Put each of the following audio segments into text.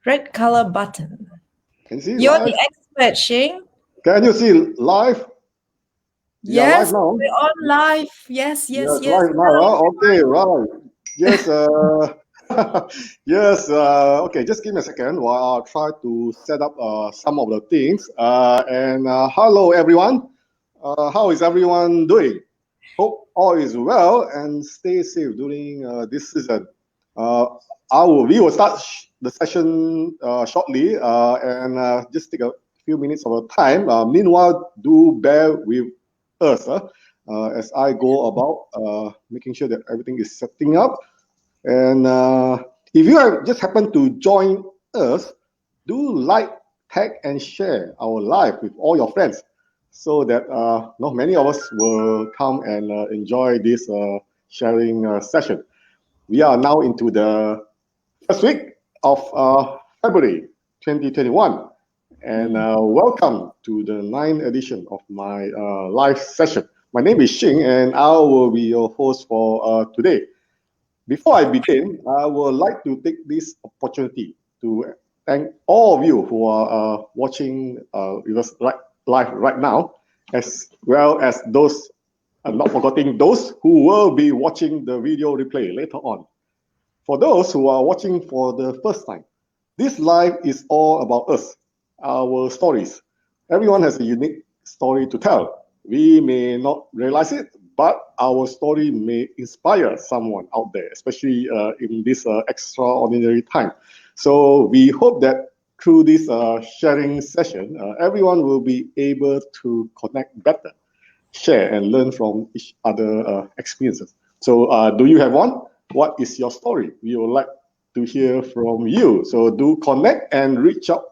Red color button. Can you see You're live? the expert, Shing. Can you see live? We are live Yes, now. we're on live. Yes, yes, Yes, yes. live now. Hello. Okay, right. Yes, yes. Okay, just give me a second while I try to set up some of the things. And hello, everyone. How is everyone doing? Hope all is well and stay safe during this season. Uh, we will start the session shortly and just take a few minutes of our time. Meanwhile, do bear with us as I go about making sure that everything is setting up. And if you have just happen to join us, do like, tag, and share our live with all your friends so that not many of us will come and enjoy this sharing session. We are now into the first week of February 2021, and welcome to the ninth edition of my live session. My name is Xing, and I will be your host for today. Before I begin, I would like to take this opportunity to thank all of you who are watching with us live right now, as well as those, not forgetting those who will be watching the video replay later on. For those who are watching for the first time, this live is all about us, our stories. Everyone has a unique story to tell. We may not realize it, but our story may inspire someone out there, especially in this extraordinary time. So we hope that through this sharing session, everyone will be able to connect better, share, and learn from each other experiences. So do you have one? What is your story? We would like to hear from you. So do connect and reach out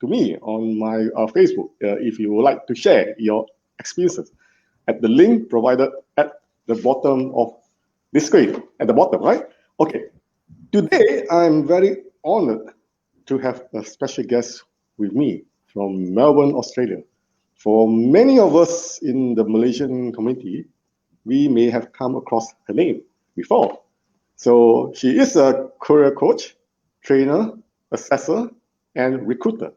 to me on my Facebook if you would like to share your experiences at the link provided at the bottom of this screen, at the bottom, right? Okay. Today, I'm very honored to have a special guest with me from Melbourne, Australia. For many of us in the Malaysian community, we may have come across her name before. So she is a career coach, trainer, assessor, and recruiter.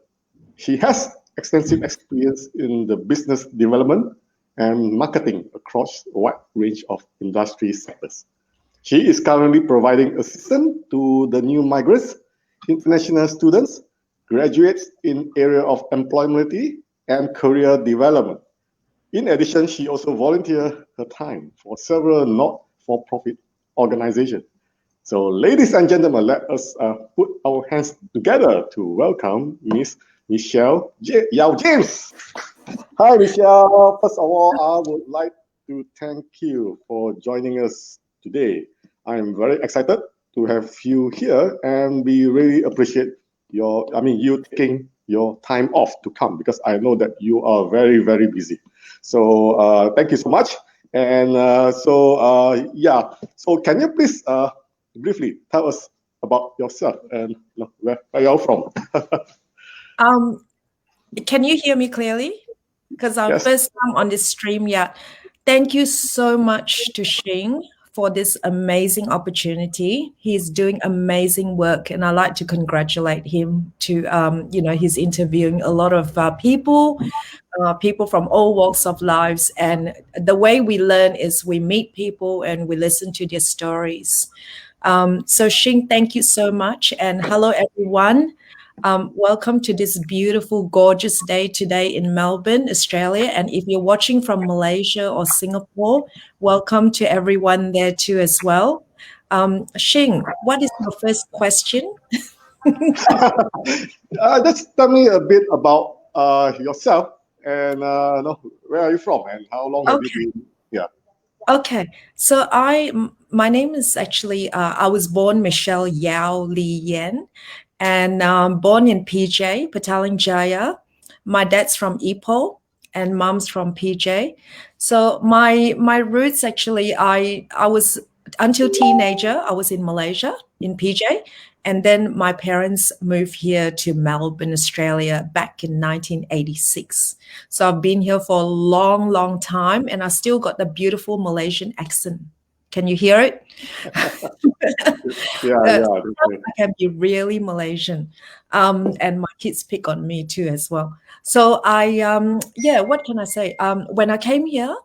She has extensive experience in the business development and marketing across a wide range of industry sectors. She is currently providing assistance to the new migrants, international students, graduates in area of employability and career development. In addition, she also volunteers her time for several not-for-profit organizations. So, ladies and gentlemen, let us put our hands together to welcome Miss Michelle Yau-James. Hi, Michelle. First of all, I would like to thank you for joining us today. I am very excited to have you here, and we really appreciate you taking your time off to come because I know that you are very, very busy. So thank you so much. And so can you please briefly tell us about yourself and where you're from? Can you hear me clearly? Because I'm Yes. first time on this stream. Yeah. Thank you so much to Shing for this amazing opportunity. He's doing amazing work, and I like to congratulate him to, he's interviewing a lot of people from all walks of lives. And the way we learn is we meet people and we listen to their stories. So Shing, thank you so much. And hello, everyone. Welcome to this beautiful, gorgeous day today in Melbourne, Australia. And if you're watching from Malaysia or Singapore, welcome to everyone there too as well. Shing, what is your first question? Just tell me a bit about yourself and where are you from and how long have you Okay. been? Yeah. Okay. So my name is actually, I was born Michelle Yao Li Yen, and born in PJ, Petaling Jaya. My dad's from Ipoh and mom's from PJ. So my roots actually, I was until teenager, I was in Malaysia in PJ, and then my parents moved here to Melbourne, Australia back in 1986. So I've been here for a long, long time, and I still got the beautiful Malaysian accent. Can you hear it? Yeah, yeah, Sometimes definitely. I can be really Malaysian, and my kids pick on me too as well. So yeah, what can I say? When I came here,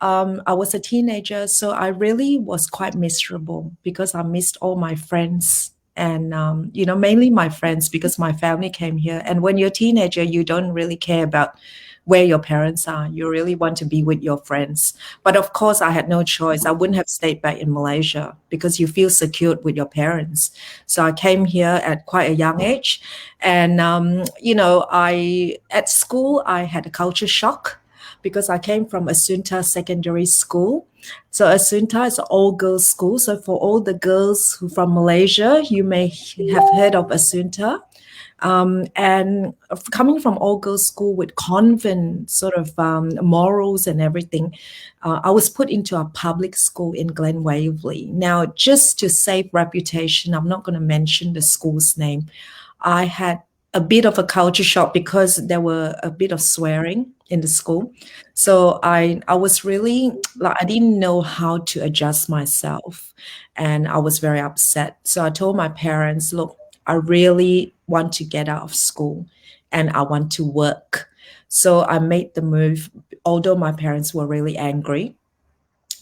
I was a teenager, so I really was quite miserable because I missed all my friends and mainly my friends because my family came here. And when you're a teenager, you don't really care about where your parents are. You really want to be with your friends. But of course, I had no choice. I wouldn't have stayed back in Malaysia because you feel secured with your parents. So I came here at quite a young age, and I at school I had a culture shock because I came from Asunta Secondary School. So Asunta is an all-girls school. So for all the girls who from Malaysia, you may have heard of Asunta. And coming from all-girls school with convent sort of morals and everything, I was put into a public school in Glen Waverley. Now, just to save reputation, I'm not going to mention the school's name. I had a bit of a culture shock because there were a bit of swearing in the school. So I was really like I didn't know how to adjust myself, and I was very upset. So I told my parents, look, I really want to get out of school and I want to work. So I made the move, although my parents were really angry.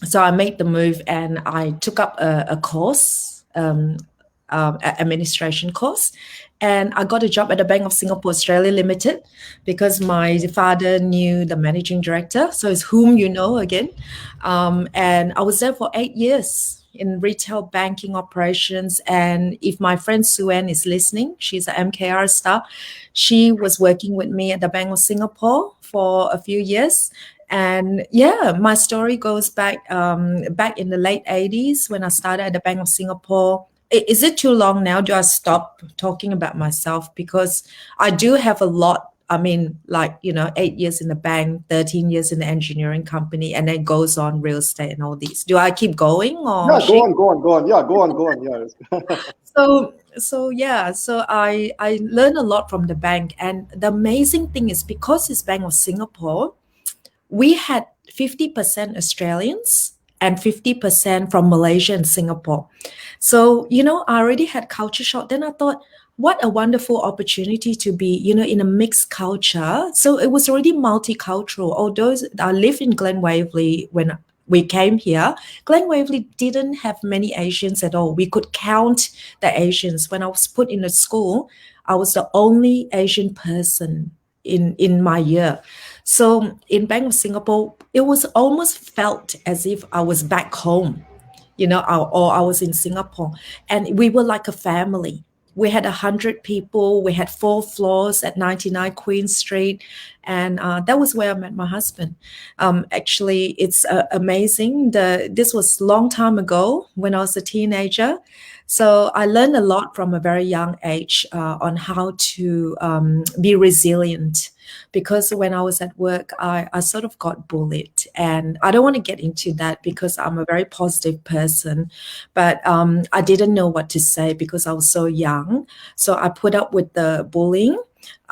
So I made the move and I took up a course, administration course, and I got a job at the Bank of Singapore Australia Limited because my father knew the managing director, so it's whom you know again. And I was there for 8 years in retail banking operations. And if my friend Suen is listening, she's an MKR staff. She was working with me at the Bank of Singapore for a few years. And yeah, my story goes back in the late 80s when I started at the Bank of Singapore. Is it too long now? Do I stop talking about myself? Because I do have a lot. I mean, 8 years in the bank, 13 years in the engineering company, and then goes on real estate and all these. Do I keep going or Yeah, go Shing? on, go on, go on. Yeah, go on, go on. Yeah. So I learned a lot from the bank. And the amazing thing is because it's Bank of Singapore, we had 50% Australians and 50% from Malaysia and Singapore. So, I already had culture shock. Then I thought, what a wonderful opportunity to be, in a mixed culture. So it was already multicultural. Although I lived in Glen Waverley when we came here, Glen Waverley didn't have many Asians at all. We could count the Asians. When I was put in a school, I was the only Asian person in my year. So in Bank of Singapore, it was almost felt as if I was back home, or I was in Singapore, and we were like a family. We had 100 people. We had 4 floors at 99 Queen Street, and that was where I met my husband. Actually, it's amazing. This was a long time ago when I was a teenager. So I learned a lot from a very young age on how to be resilient. Because when I was at work, I sort of got bullied. And I don't want to get into that because I'm a very positive person. But I didn't know what to say because I was so young. So I put up with the bullying.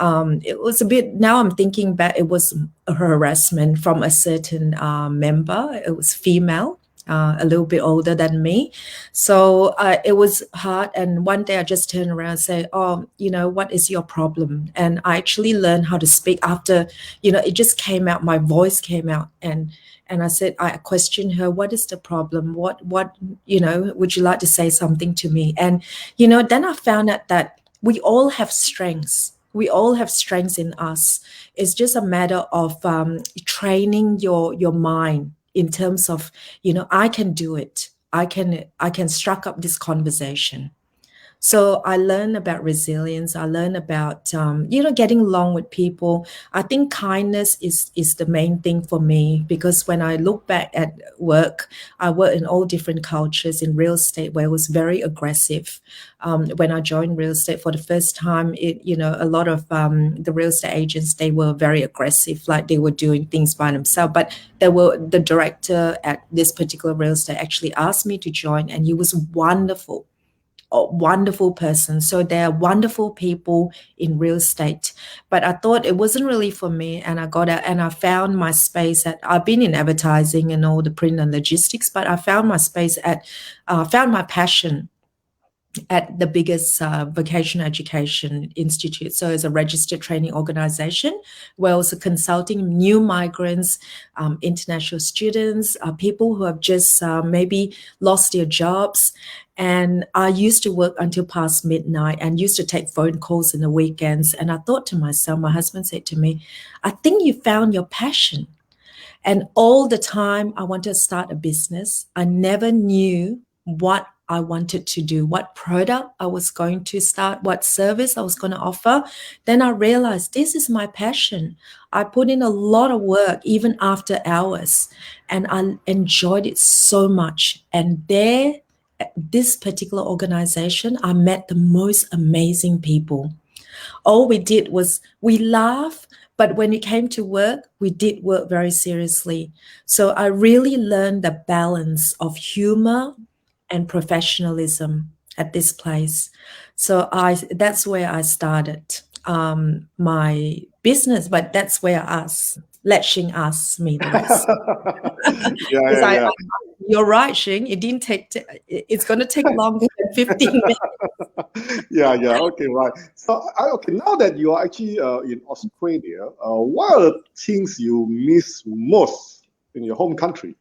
It was a bit, now I'm thinking back, it was a harassment from a certain member. It was female. A little bit older than me. So it was hard. And one day I just turned around and say, oh, what is your problem? And I actually learned how to speak after, it just came out, my voice came out. And I said, I questioned her, what is the problem? What, would you like to say something to me? And, then I found out that we all have strengths. We all have strengths in us. It's just a matter of training your mind in terms of, I can do it. I can struck up this conversation. So I learned about resilience. I learned about getting along with people. I think kindness is the main thing for me because when I look back at work, I worked in all different cultures in real estate where it was very aggressive. When I joined real estate for the first time, a lot of the real estate agents, they were very aggressive, like they were doing things by themselves. But the director at this particular real estate actually asked me to join, and he was wonderful, wonderful person. So they're wonderful people in real estate. But I thought it wasn't really for me, and I got out and I found my space at. I've been in advertising and all the print and logistics, but I found my space at, found my passion at the biggest vocational education institute. So it's a registered training organization where I was consulting new migrants, international students, people who have just maybe lost their jobs. And I used to work until past midnight and used to take phone calls in the weekends. And I thought to myself, my husband said to me, I think you found your passion. And all the time I wanted to start a business, I never knew what I wanted to do, what product I was going to start, what service I was going to offer. Then I realized this is my passion. I put in a lot of work, even after hours, and I enjoyed it so much. And there, at this particular organization, I met the most amazing people. All we did was we laugh, but when it came to work, we did work very seriously. So I really learned the balance of humor and professionalism at this place. So I that's where I started my business, but that's where us let Xing ask me the rest. Yeah, Because yeah, yeah. you're right, Xing. It didn't take. It's going to take longer than 15 minutes. Yeah, yeah. Okay, right. So, okay, now that you are actually in Australia, what are the things you miss most in your home country?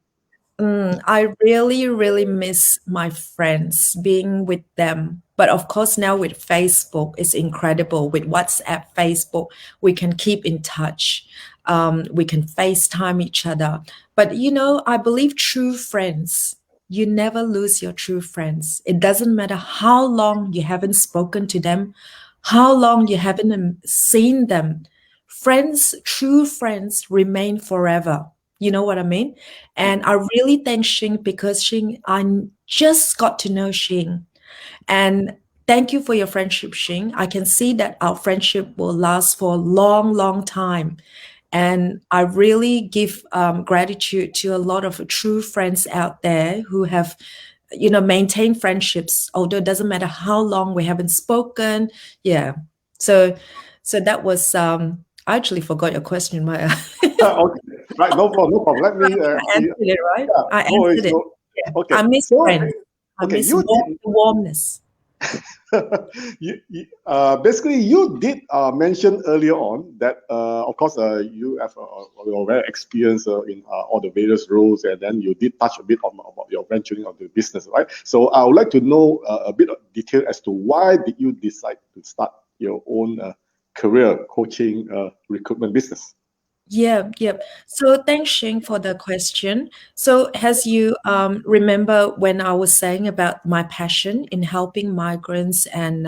I really, really miss my friends, being with them. But of course, now with Facebook, it's incredible. With WhatsApp, Facebook, we can keep in touch. We can FaceTime each other. But I believe true friends, you never lose your true friends. It doesn't matter how long you haven't spoken to them, how long you haven't seen them. Friends, true friends remain forever. You know what I mean? And I really thank Xing because Xing, I just got to know Xing. And thank you for your friendship, Xing. I can see that our friendship will last for a long, long time. And I really give gratitude to a lot of true friends out there who have, maintained friendships, although it doesn't matter how long we haven't spoken. Yeah. So, so that was, I actually forgot your question, Maya. Okay, right. No problem. No problem. Let me I see. answered it, right? Yeah, I no worries. answered it. No. Yeah. Okay. I miss So, friends. I okay, miss you did. warmness. Basically, you did mention earlier on that, of course, you have you're very experienced in all the various roles, and then you did touch a bit on about your venturing of the business, right? So I would like to know a bit of detail as to why did you decide to start your own career coaching recruitment business? Yeah, yeah. So thanks, Shing, for the question. So as you remember when I was saying about my passion in helping migrants and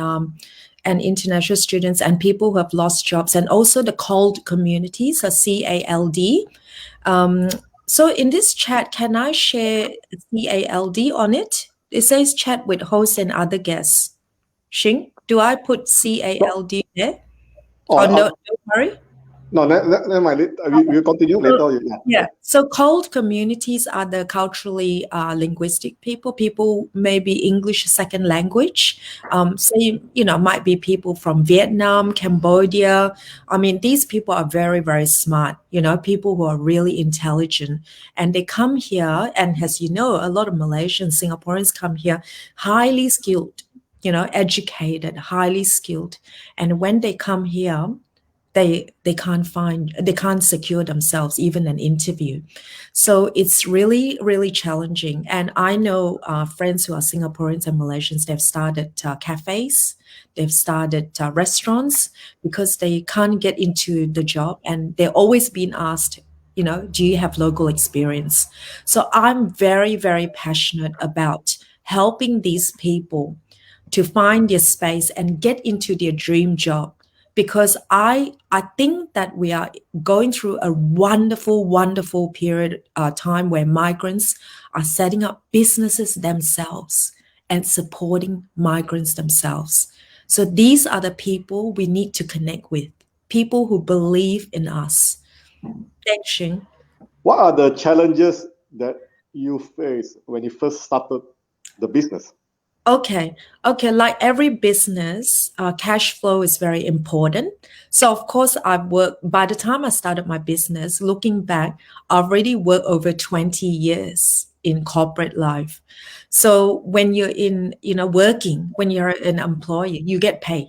international students and people who have lost jobs, and also the CALD communities, so CALD. Um, so in this chat, can I share CALD on it? It says chat with host and other guests. Shing, do I put No, CALD there? oh, Oh no, don't worry. no, never mind. We'll continue So, later. Yeah. yeah, so cold communities are the culturally linguistic people maybe English second language. Say, might be people from Vietnam, Cambodia. I mean, these people are very, very smart, people who are really intelligent. And they come here, and as you know, a lot of Malaysians, Singaporeans come here highly skilled, educated, highly skilled. And when they come here, they can't secure themselves even an interview. So it's really, really challenging. And I know friends who are Singaporeans and Malaysians, they've started cafes, they've started restaurants because they can't get into the job, and they're always being asked, do you have local experience? So I'm very, very passionate about helping these people to find their space and get into their dream job, because I think that we are going through a wonderful, wonderful period time where migrants are setting up businesses themselves and supporting migrants themselves. So these are the people we need to connect with, people who believe in us. Thanks, Shing. What are the challenges that you face when you first started the business? Okay. Okay. Like every business, cash flow is very important. So, of course, I've worked, by the time I started my business, looking back, I've already worked over 20 years in corporate life. So, when you're in, working, when you're an employee, you get paid.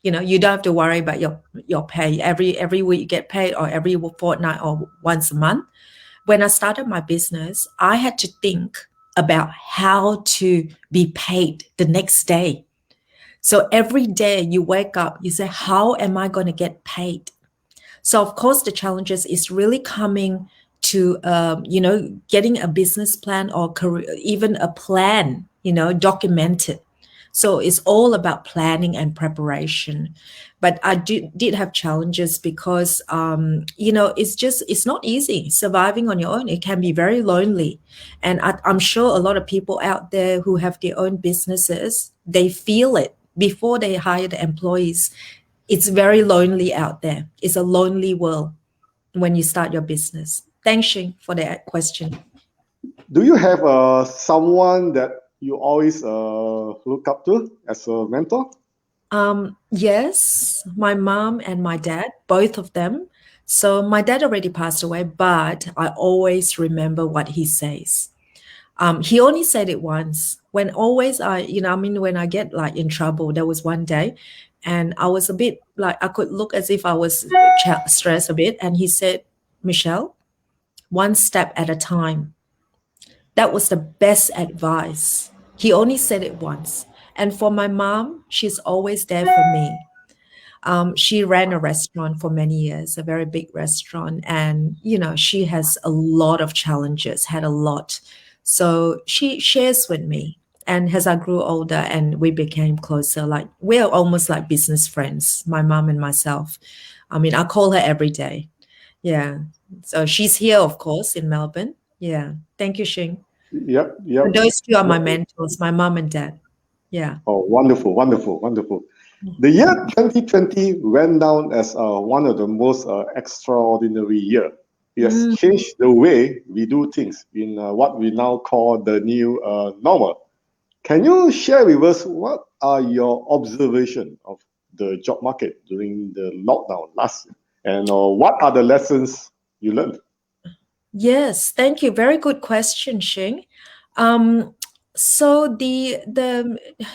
You don't have to worry about your pay. Every week you get paid, or every fortnight, or once a month. When I started my business, I had to think about how to be paid the next day. So every day you wake up, you say, how am I going to get paid? So of course, the challenges is really coming to getting a business plan, or career, even a plan, documented. So it's all about planning and preparation. But I did have challenges because it's not easy surviving on your own. It can be very lonely, and I'm sure a lot of people out there who have their own businesses, they feel it before they hire the employees. It's very lonely out there. It's a lonely world when you start your business. Thanks, Shing, for that question. Do you have someone that you always look up to as a mentor? Yes, my mom and my dad, both of them. So my dad already passed away, but I always remember what he says. He only said it once. When always when I get like in trouble, there was one day, and I was a bit like I could look as if I was stressed a bit, and he said, "Michelle, one step at a time." That was the best advice. He only said it once. And for my mom, she's always there for me. She ran a restaurant for many years, a very big restaurant, and she has a lot of challenges, had a lot. So she shares with me. And as I grew older and we became closer, like we're almost like business friends, my mom and myself. I mean, I call her every day. Yeah. So she's here, of course, in Melbourne. Yeah. Thank you, Shing. Yep, yep. And those two are my mentors, my mom and dad. Yeah. Oh, wonderful, wonderful, wonderful. The year 2020 went down as one of the most extraordinary year. It has Mm. changed the way we do things in what we now call the new normal. Can you share with us what are your observation of the job market during the lockdown last year, and what are the lessons you learned? Yes, thank you. Very good question, Shing. Um, so the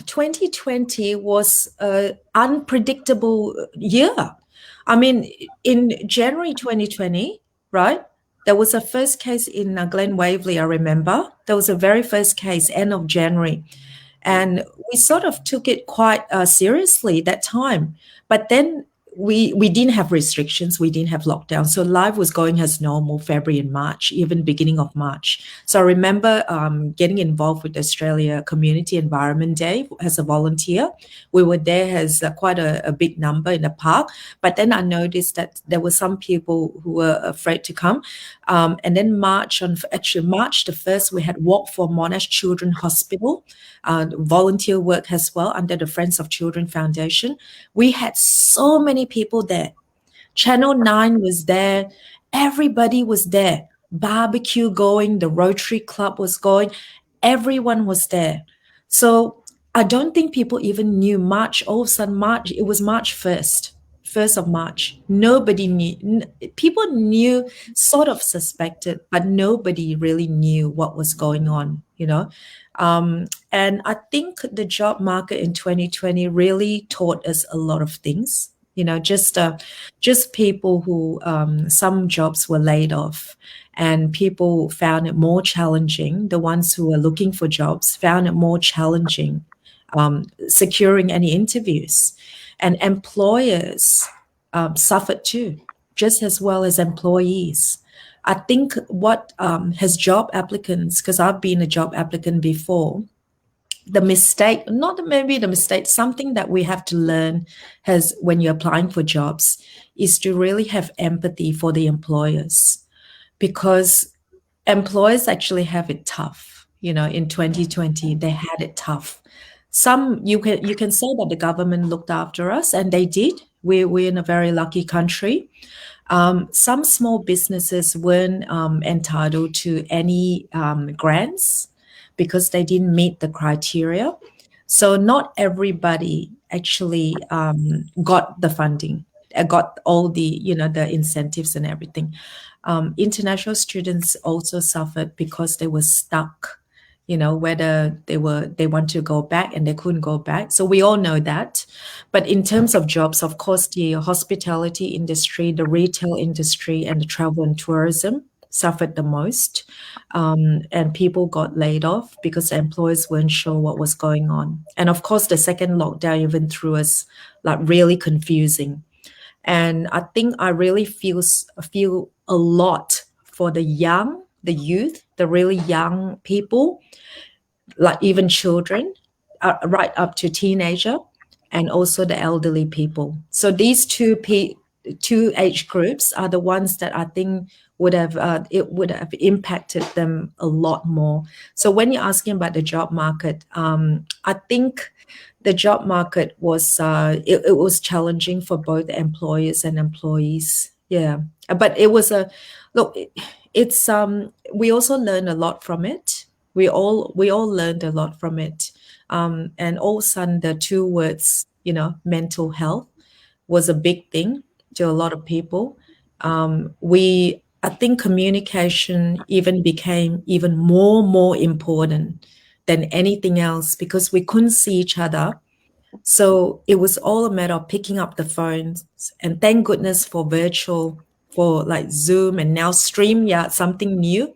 2020 was an unpredictable year. I mean, in January 2020, right? There was a first case in Glen Waverley, I remember. There was a very first case, end of January. And we sort of took it quite seriously that time. But then we didn't have restrictions, we didn't have lockdown, so life was going as normal February and March, even beginning of March. So I remember getting involved with Australia Community Environment Day as a volunteer. We were there as quite a big number in the park, but then I noticed that there were some people who were afraid to come. And then March the 1st, we had Walk for Monash Children Hospital, volunteer work as well under the Friends of Children Foundation. We had so many people there. Channel 9 was there. Everybody was there. Barbecue going, the Rotary Club was going. Everyone was there. So I don't think people even knew March. All of a sudden, March, it was March 1st. 1st of March. Nobody knew. People knew, sort of suspected, but nobody really knew what was going on. And I think the job market in 2020 really taught us a lot of things. Just people who some jobs were laid off, and people found it more challenging. The ones who were looking for jobs found it more challenging securing any interviews, and employers suffered too, just as well as employees. I think what has job applicants, because I've been a job applicant before, the mistake, not maybe the mistake, something that we have to learn has when you're applying for jobs is to really have empathy for the employers, because employers actually have it tough. In 2020, they had it tough. Some you can say that the government looked after us, and they did. We're in a very lucky country. Some small businesses weren't entitled to any grants because they didn't meet the criteria. So not everybody actually got the funding, got all the the incentives and everything. International students also suffered because they were stuck, whether they want to go back and they couldn't go back. So we all know that. But in terms of jobs, of course, the hospitality industry, the retail industry, and the travel and tourism suffered the most. And people got laid off because the employers weren't sure what was going on. And of course, the second lockdown even threw us like really confusing. And I think I really feel a lot for the youth, the really young people, like even children, right up to teenager, and also the elderly people. So these two age groups are the ones that I think would have impacted them a lot more. So when you're asking about the job market, I think the job market was it was challenging for both employers and employees. Yeah, but it was a look. It's we also learned a lot from it. We all learned a lot from it. And all of a sudden, the two words, mental health, was a big thing to a lot of people. I think communication even became even more important than anything else because we couldn't see each other. So it was all a matter of picking up the phones, and thank goodness for virtual, for like Zoom and now Stream, yeah, something new.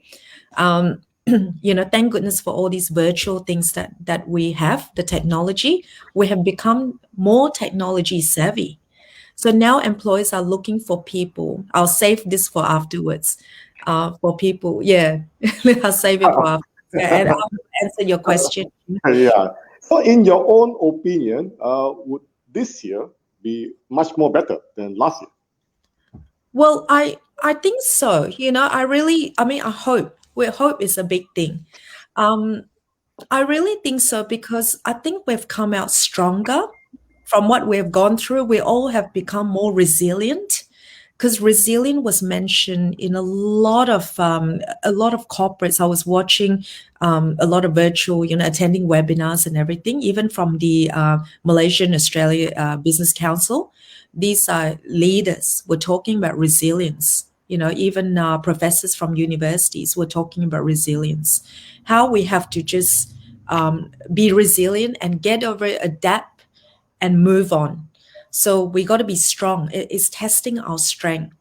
Um, thank goodness for all these virtual things that we have, the technology. We have become more technology savvy. So now employers are looking for people. I'll save this for afterwards. For people, yeah, I'll save it for afterwards. Yeah, and I'll answer your question. Yeah. So, in your own opinion, would this year be much more better than last year? Well, I think so. I mean, I hope. Well, hope is a big thing. Um, I really think so because I think we've come out stronger from what we've gone through. We all have become more resilient because resilient was mentioned in a lot of corporates. I was watching a lot of virtual, attending webinars and everything, even from the Malaysian Australia Business Council. These leaders were talking about resilience. Even professors from universities were talking about resilience, how we have to just be resilient and get over it, adapt and move on. So we got to be strong. It's testing our strength.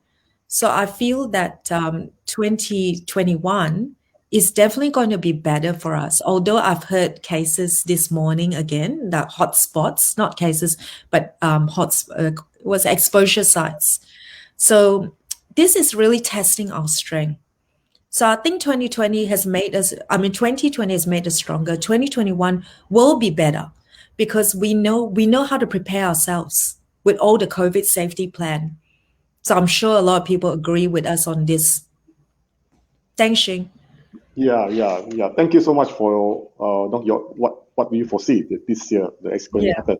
So I feel that 2021 is definitely going to be better for us. Although I've heard cases this morning again, the hotspots, not cases, but was exposure sites. So this is really testing our strength. So I think 2020 has made us stronger. 2021 will be better because we know how to prepare ourselves with all the COVID safety plan. So I'm sure a lot of people agree with us on this. Thanks, Shing. Yeah, yeah, yeah. Thank you so much for your what do you foresee that this year that is going to Yeah. happen.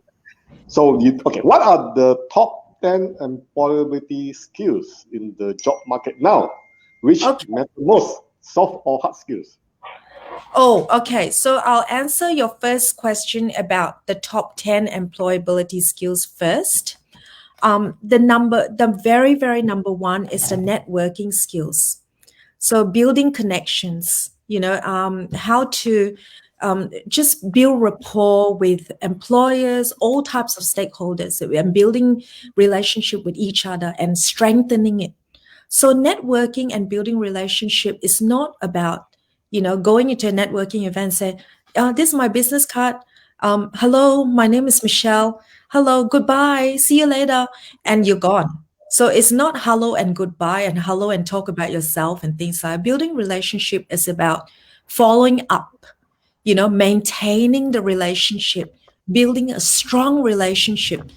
So, okay, what are the top 10 employability skills in the job market now? Which Okay. matter most, soft or hard skills? Oh, okay. So I'll answer your first question about the top 10 employability skills first. The very, very number one is the networking skills. So building connections, how to just build rapport with employers, all types of stakeholders, and building relationship with each other and strengthening it. So networking and building relationship is not about, going into a networking event and say, this is my business card. Hello, my name is Michelle. Hello, goodbye. See you later. And you're gone. So it's not hello and goodbye and hello and talk about yourself and things like that. Building relationship is about following up, maintaining the relationship, building a strong relationship,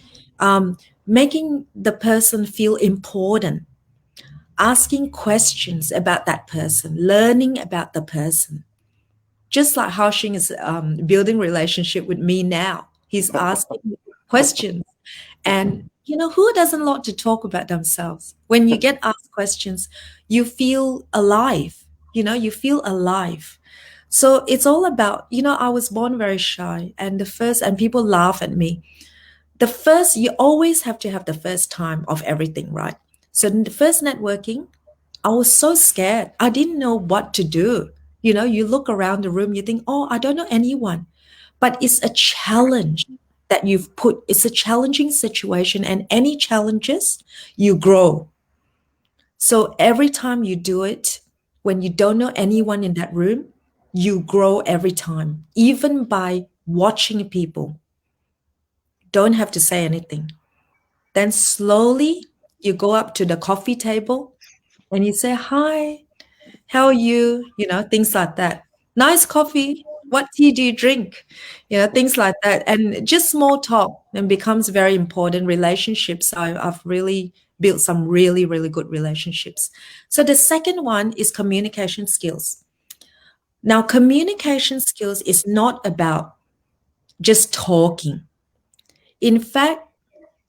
making the person feel important, asking questions about that person, learning about the person. Just like how Xing is building relationship with me now. He's asking questions. And, who doesn't like to talk about themselves? When you get asked questions, you feel alive. You feel alive. So it's all about, I was born very shy, and people laugh at me. You always have to have the first time of everything, right? So in the first networking, I was so scared. I didn't know what to do. You look around the room, you think, oh, I don't know anyone. But it's a challenge it's a challenging situation, and any challenges, you grow. So every time you do it, when you don't know anyone in that room, you grow every time, even by watching people. Don't have to say anything. Then slowly you go up to the coffee table and you say, hi, how are you? Things like that. Nice coffee. What tea do you drink? Things like that. And just small talk and becomes very important. Relationships. I've really built some really, really good relationships. So the second one is communication skills. Now, communication skills is not about just talking. In fact,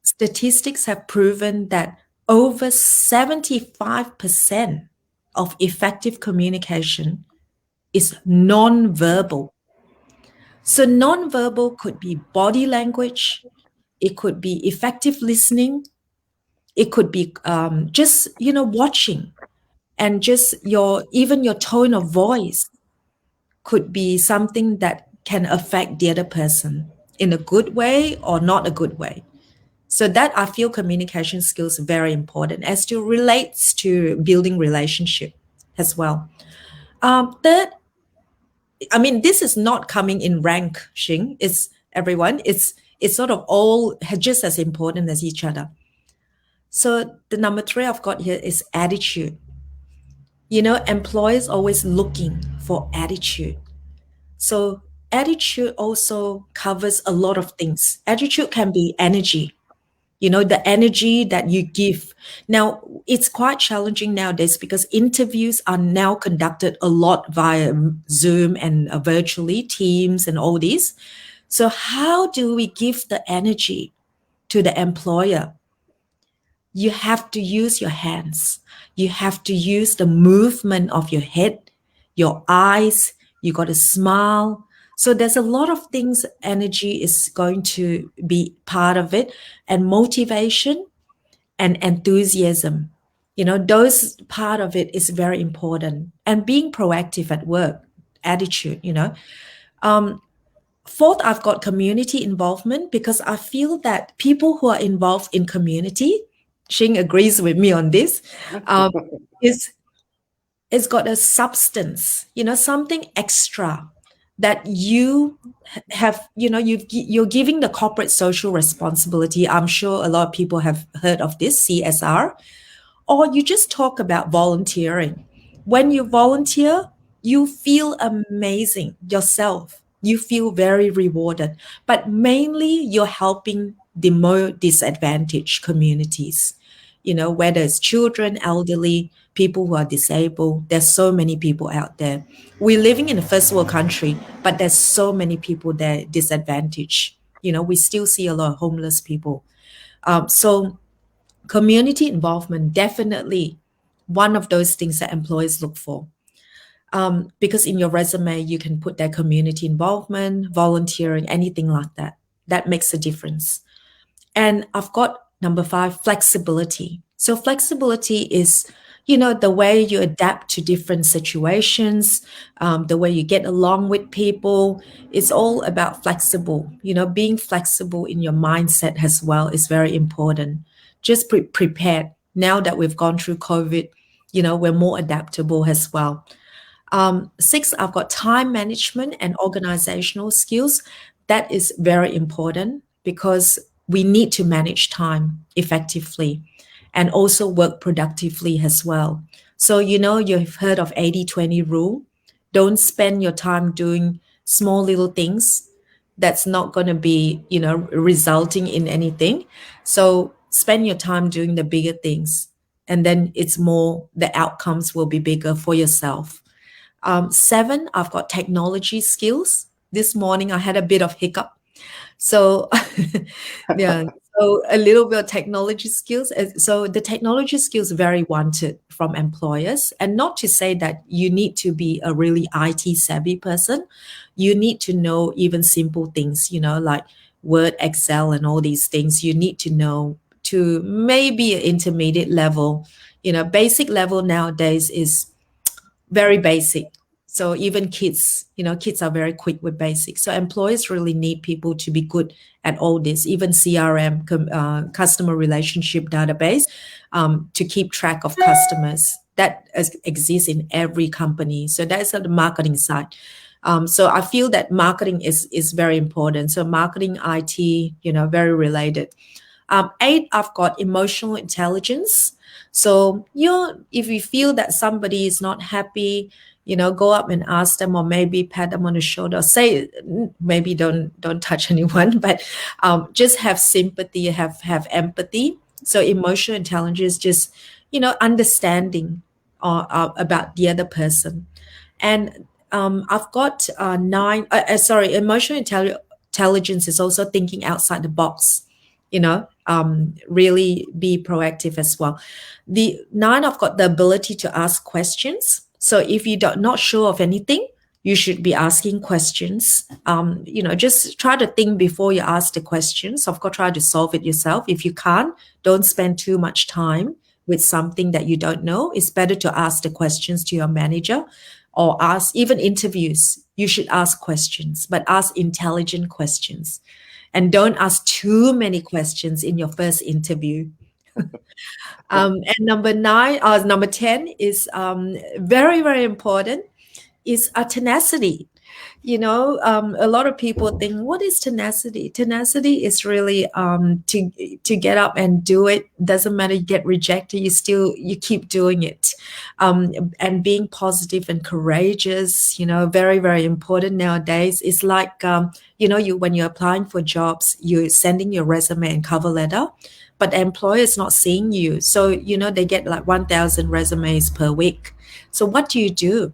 statistics have proven that over 75% of effective communication is non-verbal. So non-verbal could be body language, it could be effective listening, it could be just watching, and just your tone of voice could be something that can affect the other person in a good way or not a good way. So that I feel communication skills are very important as to relates to building relationship as well. Third, I mean, this is not coming in rank, Xing. It's everyone. It's sort of all just as important as each other. So the number three I've got here is attitude. Employers always looking for attitude. So attitude also covers a lot of things. Attitude can be energy, the energy that you give. Now, it's quite challenging nowadays because interviews are now conducted a lot via Zoom and virtually, Teams and all these. So how do we give the energy to the employer? You have to use your hands. You have to use the movement of your head, your eyes. You got to smile. So there's a lot of things. Energy is going to be part of it, and motivation and enthusiasm. Those part of it is very important. And being proactive at work, attitude. Fourth, I've got community involvement because I feel that people who are involved in community, Xing agrees with me on this, um, is it's got a substance, something extra that you have, you're giving the corporate social responsibility. I'm sure a lot of people have heard of this CSR, or you just talk about volunteering. When you volunteer, you feel amazing yourself. You feel very rewarded, but mainly you're helping the more disadvantaged communities, whether it's children, elderly, people who are disabled. There's so many people out there. We're living in a first world country, but there's so many people there disadvantaged. We still see a lot of homeless people. So community involvement, definitely one of those things that employers look for. Because in your resume, you can put that community involvement, volunteering, anything like that. That makes a difference. And I've got number five, flexibility. So flexibility is, the way you adapt to different situations, the way you get along with people. It's all about flexible. Being flexible in your mindset as well is very important. Just prepared. Now that we've gone through COVID, we're more adaptable as well. Six, I've got time management and organizational skills. That is very important because we need to manage time effectively and also work productively as well. So, you've heard of 80-20 rule. Don't spend your time doing small little things that's not going to be, resulting in anything. So spend your time doing the bigger things. And then the outcomes will be bigger for yourself. Seven, I've got technology skills. This morning I had a bit of hiccup. So, yeah. So a little bit of technology skills. So the technology skills very wanted from employers, and not to say that you need to be a really IT savvy person. You need to know even simple things, like Word, Excel, and all these things. You need to know to maybe an intermediate level. Basic level nowadays is very basic. So even kids are very quick with basics. So employers really need people to be good at all this, even CRM, customer relationship database, to keep track of customers. That exists in every company. So that's the marketing side. So I feel that marketing is very important. So marketing, IT, very related. Eight, I've got emotional intelligence. So if you feel that somebody is not happy, go up and ask them, or maybe pat them on the shoulder. Say, maybe don't touch anyone, but just have sympathy, have empathy. So emotional intelligence, just understanding about the other person. And I've got nine. Sorry, emotional intelligence is also thinking outside the box. Really be proactive as well. The nine, I've got the ability to ask questions. So if you're not sure of anything, you should be asking questions. Just try to think before you ask the questions. Of course, try to solve it yourself. If you can't, don't spend too much time with something that you don't know. It's better to ask the questions to your manager, or ask even interviews. You should ask questions, but ask intelligent questions. And don't ask too many questions in your first interview. And number 10 is very, very important, is a tenacity. A lot of people think, what is tenacity? Tenacity is really to get up and do it. Doesn't matter, you get rejected, you keep doing it. And being positive and courageous, very, very important nowadays. It's like, when you're applying for jobs, you're sending your resume and cover letter, but the employer is not seeing you. So, they get like 1,000 resumes per week. So what do?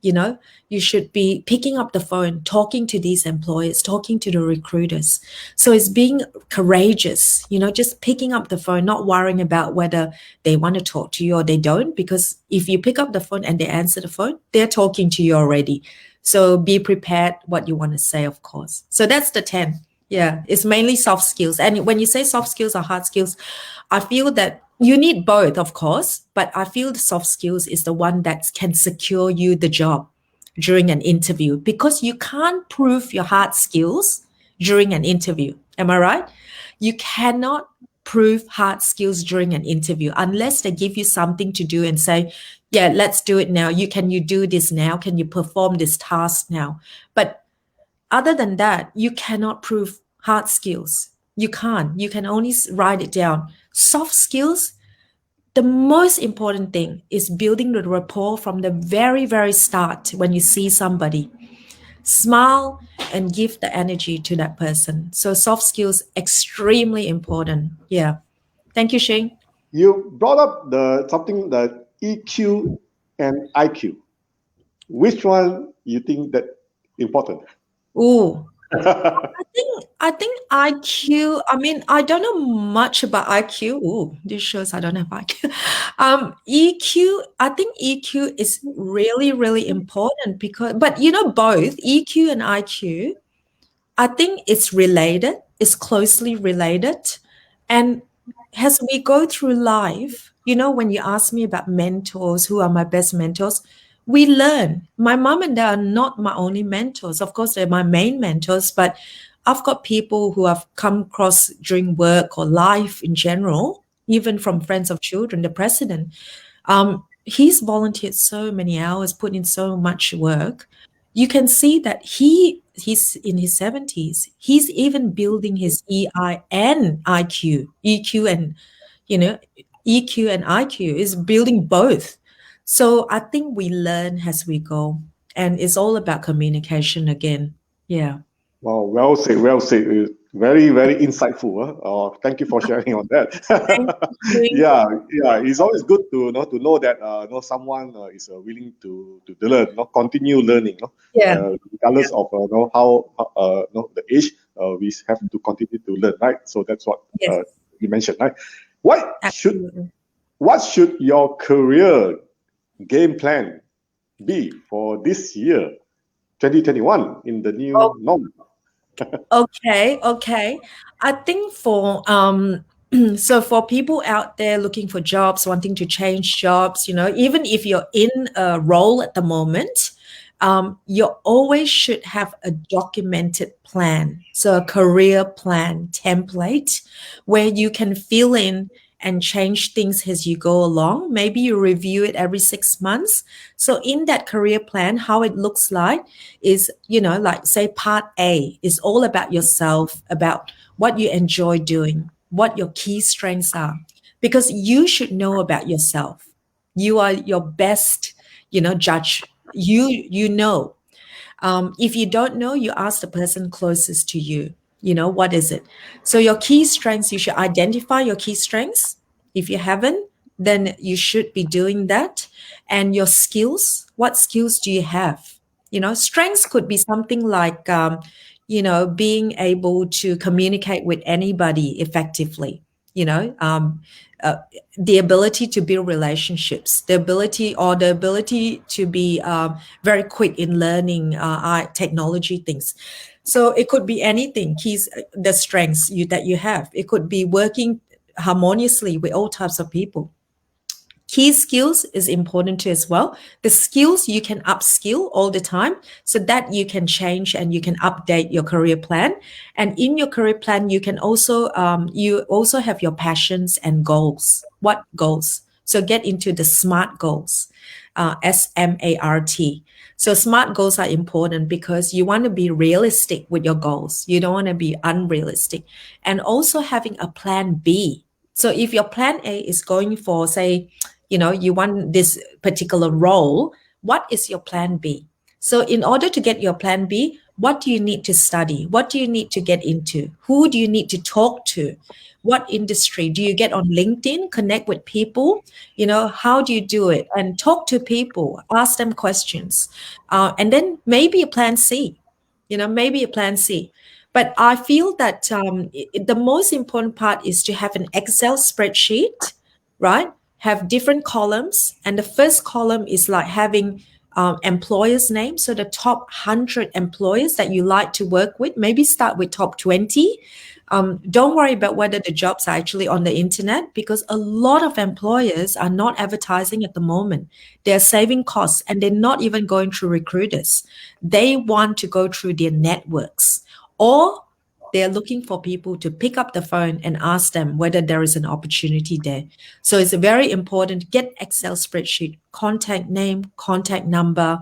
you know you should be picking up the phone, talking to these employers, talking to the recruiters. So it's being courageous, just picking up the phone, not worrying about whether they want to talk to you or they don't, because if you pick up the phone and they answer the phone, they're talking to you already. So be prepared what you want to say, of course. So that's the 10. Yeah, it's mainly soft skills. And when you say soft skills or hard skills, I feel that you need both, of course, but I feel the soft skills is the one that can secure you the job during an interview, because you can't prove your hard skills during an interview. Am I right? You cannot prove hard skills during an interview unless they give you something to do and say, yeah, let's do it now. Can you do this now? Can you perform this task now? But other than that, you cannot prove hard skills. You can't. You can only write it down. Soft skills, the most important thing is building the rapport from the very, very start. When you see somebody, smile and give the energy to that person. So soft skills, extremely important. Yeah. Thank you, Shane. You brought up the EQ and IQ. Which one you think that important? Ooh, I think IQ. I mean, I don't know much about IQ. Ooh, this shows I don't have IQ. EQ. I think EQ is really, really important, but both EQ and IQ, I think it's related. It's closely related, and as we go through life, when you ask me about mentors, who are my best mentors, we learn. My mom and dad are not my only mentors. Of course, they're my main mentors, but I've got people who I've come across during work or life in general, even from friends of children, the president. He's volunteered so many hours, put in so much work. You can see that he's in his 70s. He's even building his EI and IQ, EQ and you know EQ and IQ is building both. So I think we learn as we go, and it's all about communication again. Yeah. Wow, well said, well said. Very, very insightful. Thank you for sharing on that. Thank you. Yeah, yeah. It's always good to know that someone is willing to learn, continue learning, Yeah. regardless of how the age. we have to continue to learn, right? So that's what Yes, you mentioned, right? What should absolutely. what should your career game plan be for this year, 2021, in the new norm? Okay, okay. I think for so for people out there looking for jobs, wanting to change jobs, even if you're in a role at the moment, you always should have a documented plan. So a career plan template where you can fill in and change things as you go along. Maybe you review it every 6 months. So in that career plan, how it looks like is, like say part A is all about yourself, about what you enjoy doing, what your key strengths are, because you should know about yourself. You are your best, judge. You know. If you don't know, you ask the person closest to you. What is it? So your key strengths, you should identify your key strengths. If you haven't, then you should be doing that. And your skills, what skills do you have? Strengths could be something like, being able to communicate with anybody effectively, you know, um, uh, the ability to build relationships, the ability to be very quick in learning technology things. So it could be anything. Keys, the strengths that you have. It could be working harmoniously with all types of people. Key skills is important too as well. The skills you can upskill all the time so that you can change and you can update your career plan. And in your career plan, you also have your passions and goals. What goals? So get into the SMART goals, SMART. So SMART goals are important because you want to be realistic with your goals. You don't want to be unrealistic. And also having a plan B. So if your plan A is going for, say, you want this particular role, what is your plan B? So in order to get your plan B, what do you need to study? What do you need to get into? Who do you need to talk to? What industry? Do you get on LinkedIn, connect with people? How do you do it? And talk to people, ask them questions. And then maybe a plan C, maybe a plan C. But I feel that the most important part is to have an Excel spreadsheet, right? Have different columns. And the first column is like having employers' names. So the top 100 employers that you like to work with, maybe start with top 20. Don't worry about whether the jobs are actually on the internet because a lot of employers are not advertising at the moment. They're saving costs and they're not even going through recruiters. They want to go through their networks or they're looking for people to pick up the phone and ask them whether there is an opportunity there. So it's very important to get Excel spreadsheet, contact name, contact number,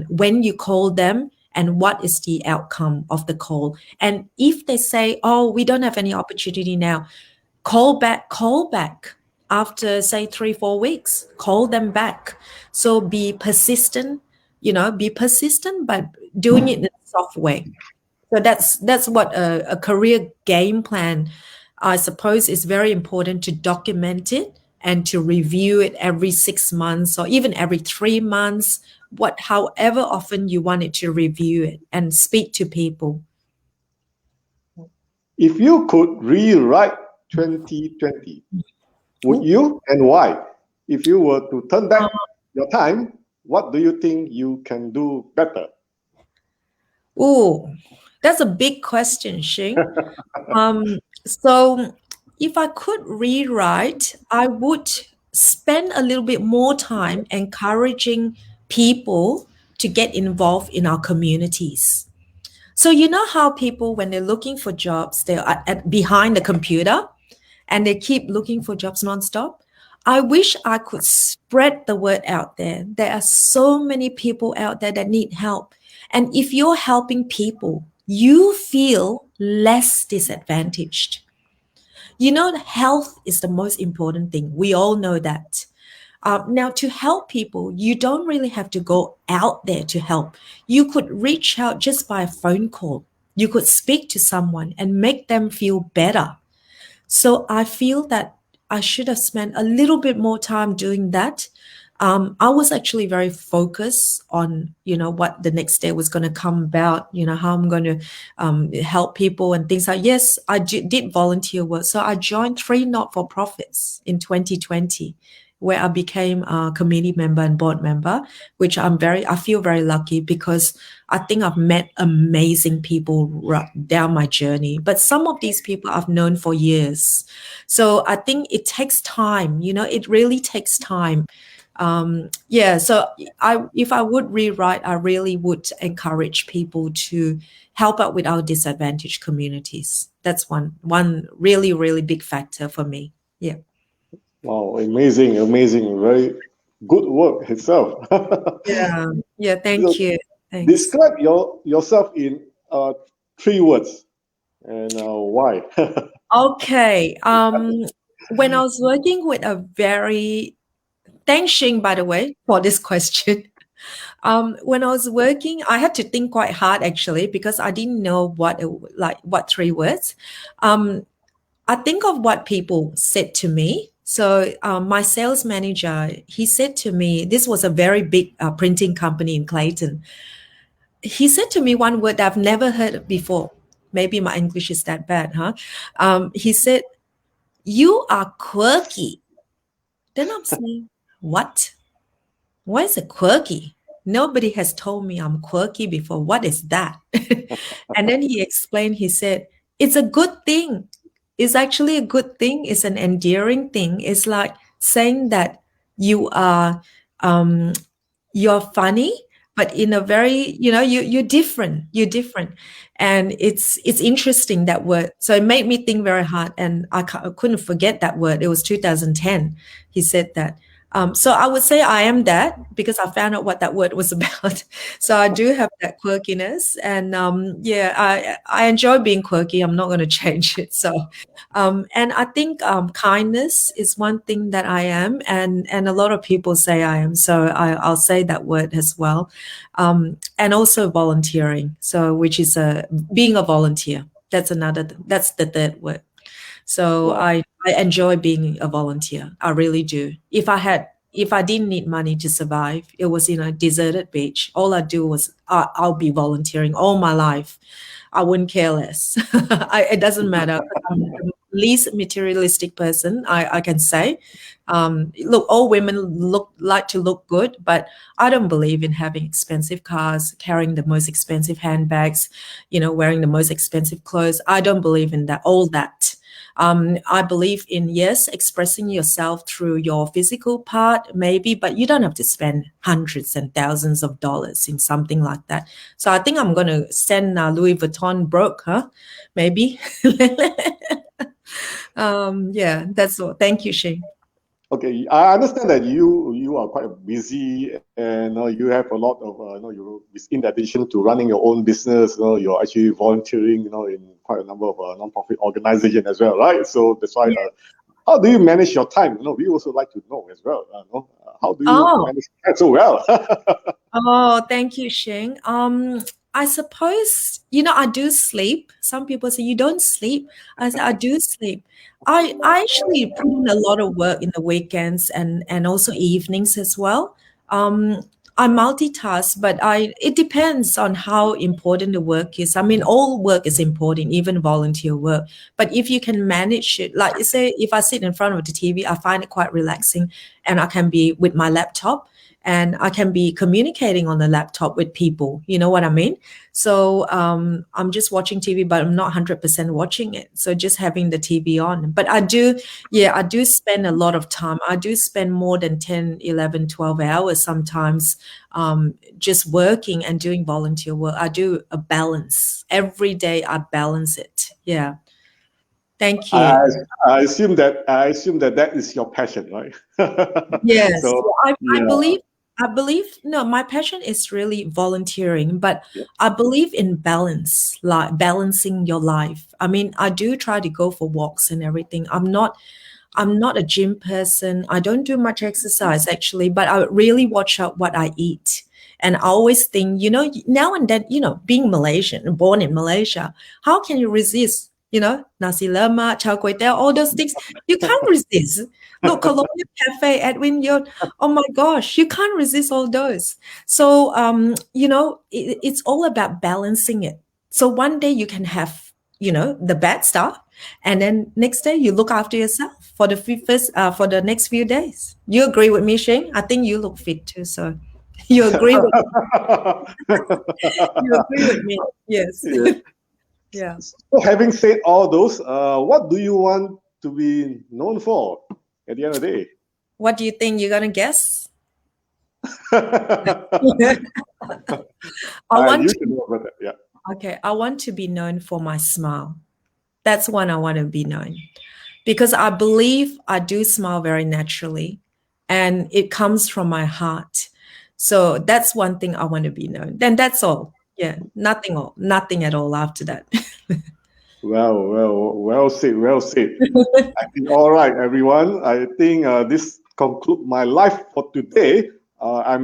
when you call them, and what is the outcome of the call. And if they say, oh, we don't have any opportunity now, call back after, say, 3-4 weeks, call them back. So be persistent, but doing it in a soft way. So that's what a career game plan, I suppose, is very important to document it and to review it every 6 months or even every 3 months, however often you want it to review it and speak to people. If you could rewrite 2020, would Ooh. you and why? If you were to turn back your time, what do you think you can do better? Ooh, that's a big question, Shing. So if I could rewrite, I would spend a little bit more time encouraging people to get involved in our communities. So you know how people, when they're looking for jobs, they're behind the computer and they keep looking for jobs nonstop. I wish I could spread the word out there. There are so many people out there that need help. And if you're helping people, you feel less disadvantaged. Health is the most important thing. We all know that. Now, to help people, you don't really have to go out there to help. You could reach out just by a phone call. You could speak to someone and make them feel better. So I feel that I should have spent a little bit more time doing that. I was actually very focused on, what the next day was going to come about, how I'm going to help people and things like. Yes, I did volunteer work. So I joined three not-for-profits in 2020, where I became a committee member and board member, which I feel very lucky because I think I've met amazing people down my journey. But some of these people I've known for years. So I think it takes time, it really takes time. Yeah, so if I would rewrite, I really would encourage people to help out with our disadvantaged communities. That's one really, really big factor for me. Yeah. Wow, amazing, amazing, very good work itself. Yeah. Yeah. So Thank you. Thanks. describe yourself in three words and why. Okay. When I was working with a very thanks, Shing, by the way, for this question. When I was working, I had to think quite hard actually because I didn't know what three words. Um, I think of what people said to me. So my sales manager, he said to me, this was a very big printing company in Clayton. He said to me one word that I've never heard before. Maybe my English is that bad, huh? He said, "You are quirky." Then I'm saying, "What? Why is it quirky? Nobody has told me I'm quirky before. What is that?" And then he explained, he said, it's a good thing. It's actually a good thing. It's an endearing thing. It's like saying that you are um, you're funny, but in a very, you're different. You're different. And it's interesting, that word. So it made me think very hard, and I couldn't forget that word. It was 2010. He said that. So I would say I am that because I found out what that word was about. So I do have that quirkiness, and yeah, I enjoy being quirky. I'm not going to change it. So, and I think kindness is one thing that I am, and a lot of people say I am. So I'll say that word as well, and also volunteering. So which is being a volunteer. That's the third word. So Wow. I enjoy being a volunteer. I really do. If I didn't need money to survive, it was in a deserted beach. All I do was I'll be volunteering all my life. I wouldn't care less. It doesn't matter. I'm the least materialistic person I can say. Look, all women like to look good, but I don't believe in having expensive cars, carrying the most expensive handbags, wearing the most expensive clothes. I don't believe in that. All that. I believe in, yes, expressing yourself through your physical part, maybe, but you don't have to spend hundreds and thousands of dollars in something like that. So I think I'm going to send Louis Vuitton broke, huh? Maybe. Yeah, that's all. Thank you, Shane. Okay, I understand that you are quite busy and you have a lot of you in addition to running your own business, you're actually volunteering, in quite a number of non-profit organizations as well, right? So that's why, how do you manage your time? We also like to know as well. How do you Oh, manage time so well? Oh, thank you, Shing. I suppose, I do sleep. Some people say you don't sleep. I say I do sleep. I actually put in a lot of work in the weekends and also evenings as well. I multitask, but it depends on how important the work is. I mean, all work is important, even volunteer work. But if you can manage it, like say, if I sit in front of the TV, I find it quite relaxing, and I can be with my laptop and I can be communicating on the laptop with people. You know what I mean? So I'm just watching TV, but I'm not 100% watching it. So just having the TV on. But I do spend a lot of time. I do spend more than 10, 11, 12 hours sometimes just working and doing volunteer work. I do a balance. Every day I balance it. Yeah. Thank I, you. I assume that that is your passion, right? Yes, So I yeah, believe no, my passion is really volunteering, but yeah. I believe in balance, like balancing your life. I mean, I do try to go for walks and everything. I'm not a gym person. I don't do much exercise actually, but I really watch out what I eat. And I always think, now and then, being Malaysian, born in Malaysia, how can you resist? nasi lemak, chao kway teow, all those things. You can't resist. Look, Colonial Cafe, Edwin, oh my gosh, you can't resist all those. So, it's all about balancing it. So one day you can have, the bad stuff, and then next day you look after yourself for for the next few days. You agree with me, Shane? I think you look fit too, so you agree with you agree with me. Yes. Yeah. Yeah. So having said all those, what do you want to be known for at the end of the day? What do you think you're gonna guess? I want You to should know about that. Yeah. okay, I want to be known for my smile. That's one I want to be known. Because I believe I do smile very naturally and it comes from my heart. So that's one thing I want to be known. Then that's all. Yeah, nothing at all after that. Well said. Well said. I think, all right, everyone. I think this conclude my life for today. I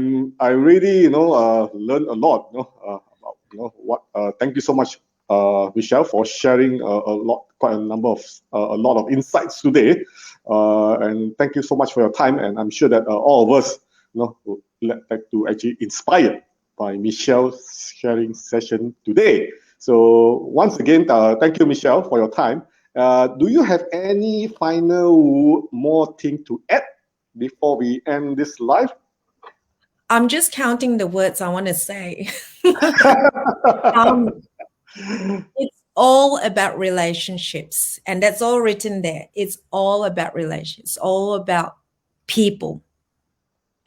really learned a lot. About what. Thank you so much, Michelle, for sharing quite a number of a lot of insights today. And thank you so much for your time. And I'm sure that all of us, would like to actually inspired by Michelle's sharing session today. So once again, thank you, Michelle, for your time. Do you have any final more thing to add before we end this live? I'm just counting the words I want to say. um, it's all about relationships, and that's all written there. It's all about relationships, all about people,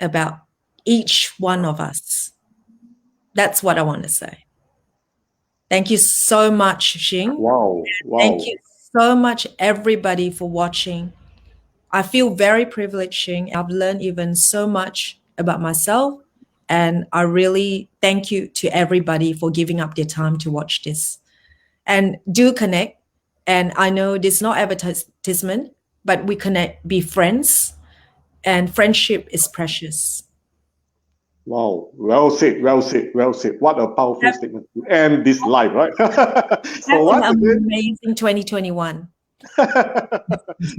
about each one of us. That's what I want to say. Thank you so much, Xing. Wow, Thank wow. you so much, everybody, for watching. I feel very privileged, Xing. I've learned even so much about myself. And I really thank you to everybody for giving up their time to watch this. And do connect. And I know this is not advertisement, but we connect, be friends. And friendship is precious. Wow, well said, well said, well said. What a powerful Have, statement to end this live, right? have So an once again, amazing 2021.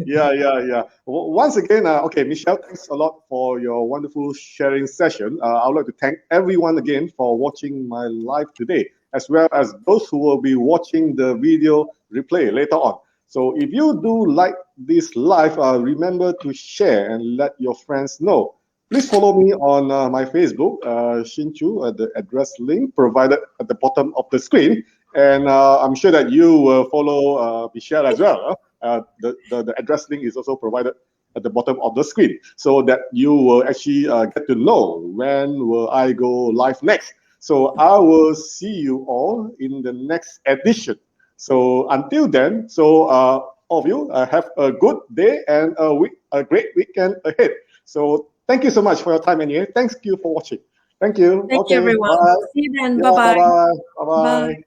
yeah. Once again, okay, Michelle, thanks a lot for your wonderful sharing session. I would like to thank everyone again for watching my live today, as well as those who will be watching the video replay later on. So if you do like this live, remember to share and let your friends know. Please follow me on my Facebook, Shinchu, at the address link provided at the bottom of the screen. And I'm sure that you will follow Michelle as well. The address link is also provided at the bottom of the screen so that you will actually get to know when will I go live next. So I will see you all in the next edition. So until then, so all of you have a good day and a great weekend ahead. So thank you so much for your time, and thank you for watching. Thank you. Thank you, Okay. everyone. Bye. See you then. Yeah. Bye Bye-bye. bye. Bye Bye. bye.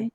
Bye.